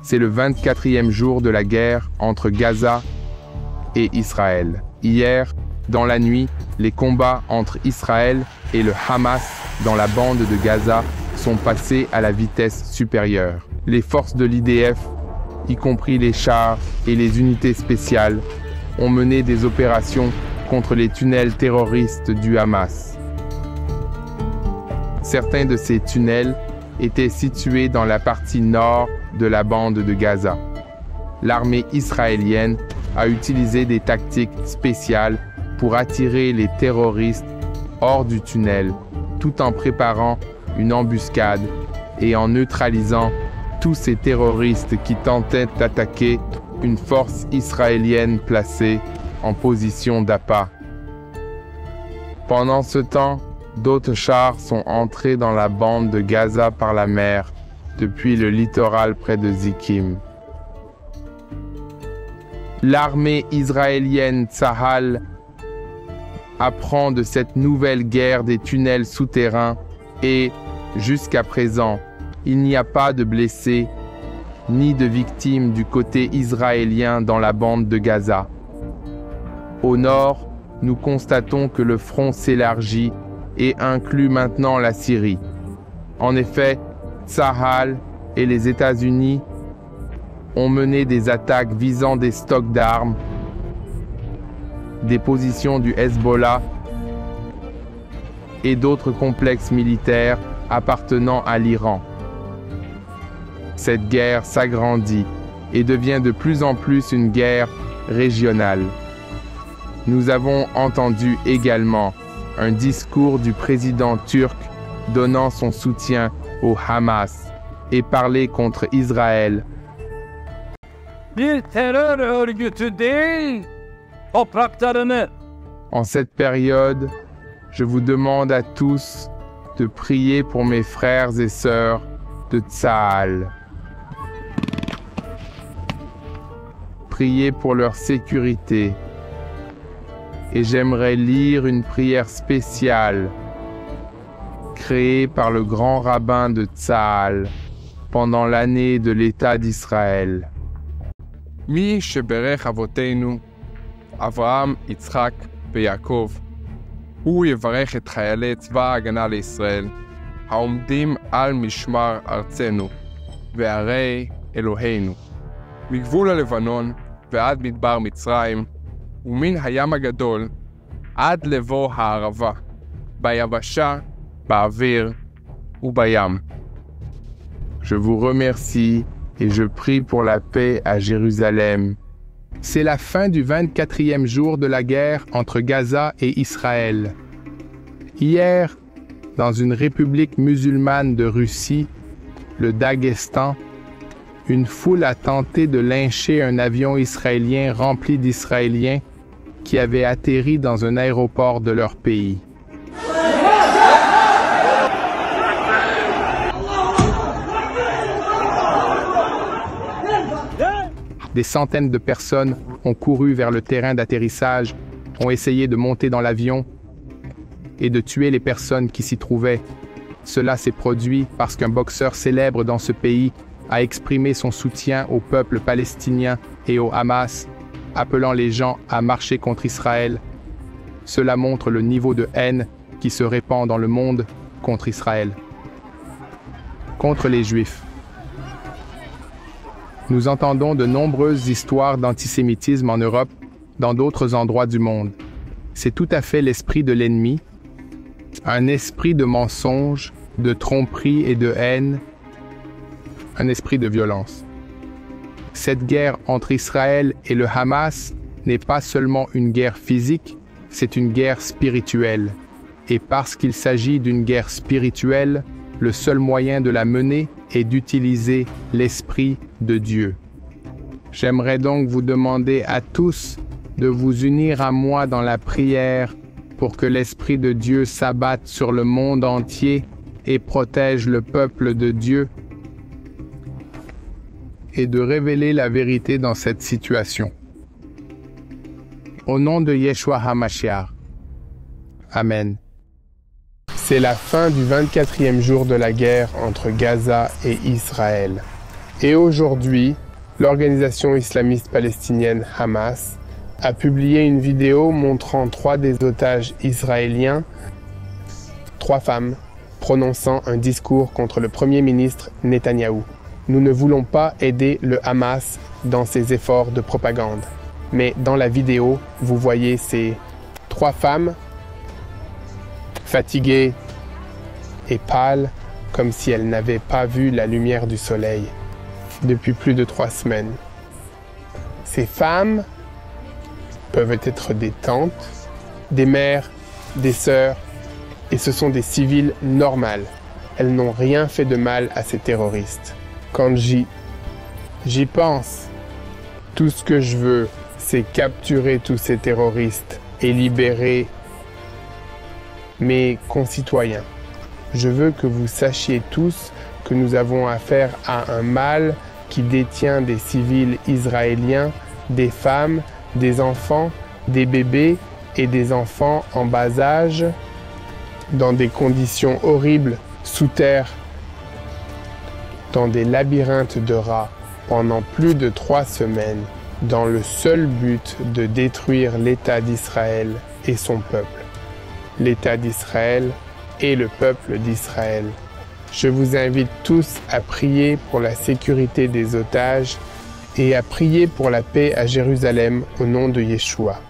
C'est le 24e jour de la guerre entre Gaza et Israël. Hier, dans la nuit, les combats entre Israël et le Hamas dans la bande de Gaza sont passés à la vitesse supérieure. Les forces de l'IDF, y compris les chars et les unités spéciales, ont mené des opérations contre les tunnels terroristes du Hamas. Certains de ces tunnels étaient situés dans la partie nord de la bande de Gaza. L'armée israélienne a utilisé des tactiques spéciales pour attirer les terroristes hors du tunnel, tout en préparant une embuscade et en neutralisant tous ces terroristes qui tentaient d'attaquer une force israélienne placée en position d'appât. Pendant ce temps, d'autres chars sont entrés dans la bande de Gaza par la mer, depuis le littoral près de Zikim. L'armée israélienne Tsahal apprend de cette nouvelle guerre des tunnels souterrains et, jusqu'à présent, il n'y a pas de blessés ni de victimes du côté israélien dans la bande de Gaza. Au nord, nous constatons que le front s'élargit et inclut maintenant la Syrie. En effet, Tsahal et les États-Unis ont mené des attaques visant des stocks d'armes, des positions du Hezbollah et d'autres complexes militaires appartenant à l'Iran. Cette guerre s'agrandit et devient de plus en plus une guerre régionale. Nous avons entendu également un discours du président turc donnant son soutien au Hamas et parler contre Israël. En cette période, je vous demande à tous de prier pour mes frères et sœurs de Tsahal. Priez pour leur sécurité. Et j'aimerais lire une prière spéciale créée par le grand rabbin de Tsahal pendant l'année de l'État d'Israël. מי שברך אבותינו, אברהם, יצחק ויעקב, הוא יברך את חיילי צבא ההגנה לישראל, העומדים על משמר ארצנו, וערי אלוהינו, מגבול הלבנון ועד מדבר מצרים, ומן הים הגדול עד לבוא הערבה, ביבשה, באוויר ובים. Je vous remercie et je prie pour la paix à Jérusalem. C'est la fin du 24e jour de la guerre entre Gaza et Israël. Hier, dans une république musulmane de Russie, le Daghestan, une foule a tenté de lyncher un avion israélien rempli d'Israéliens qui avait atterri dans un aéroport de leur pays. Des centaines de personnes ont couru vers le terrain d'atterrissage, ont essayé de monter dans l'avion et de tuer les personnes qui s'y trouvaient. Cela s'est produit parce qu'un boxeur célèbre dans ce pays a exprimé son soutien au peuple palestinien et au Hamas, appelant les gens à marcher contre Israël. Cela montre le niveau de haine qui se répand dans le monde contre Israël, contre les Juifs. Nous entendons de nombreuses histoires d'antisémitisme en Europe, dans d'autres endroits du monde. C'est tout à fait l'esprit de l'ennemi, un esprit de mensonge, de tromperie et de haine, un esprit de violence. Cette guerre entre Israël et le Hamas n'est pas seulement une guerre physique, c'est une guerre spirituelle. Et parce qu'il s'agit d'une guerre spirituelle, le seul moyen de la mener est d'utiliser l'Esprit de Dieu. J'aimerais donc vous demander à tous de vous unir à moi dans la prière pour que l'Esprit de Dieu s'abatte sur le monde entier et protège le peuple de Dieu et de révéler la vérité dans cette situation. Au nom de Yeshua HaMashiach. Amen. C'est la fin du 24e jour de la guerre entre Gaza et Israël. Et aujourd'hui, l'organisation islamiste palestinienne Hamas a publié une vidéo montrant 3 des otages israéliens, 3 femmes, prononçant un discours contre le Premier ministre Netanyahou. Nous ne voulons pas aider le Hamas dans ses efforts de propagande. Mais dans la vidéo, vous voyez ces 3 femmes fatiguées et pâles, comme si elles n'avaient pas vu la lumière du soleil depuis plus de 3 semaines. Ces femmes peuvent être des tantes, des mères, des sœurs, et ce sont des civils normales. Elles n'ont rien fait de mal à ces terroristes. Quand j'y pense, tout ce que je veux, c'est capturer tous ces terroristes et libérer mes concitoyens. Je veux que vous sachiez tous que nous avons affaire à un mal qui détient des civils israéliens, des femmes, des enfants, des bébés et des enfants en bas âge dans des conditions horribles sous terre, dans des labyrinthes de rats pendant plus de 3 semaines, dans le seul but de détruire l'État d'Israël et son peuple. L'État d'Israël et le peuple d'Israël. Je vous invite tous à prier pour la sécurité des otages et à prier pour la paix à Jérusalem au nom de Yeshua.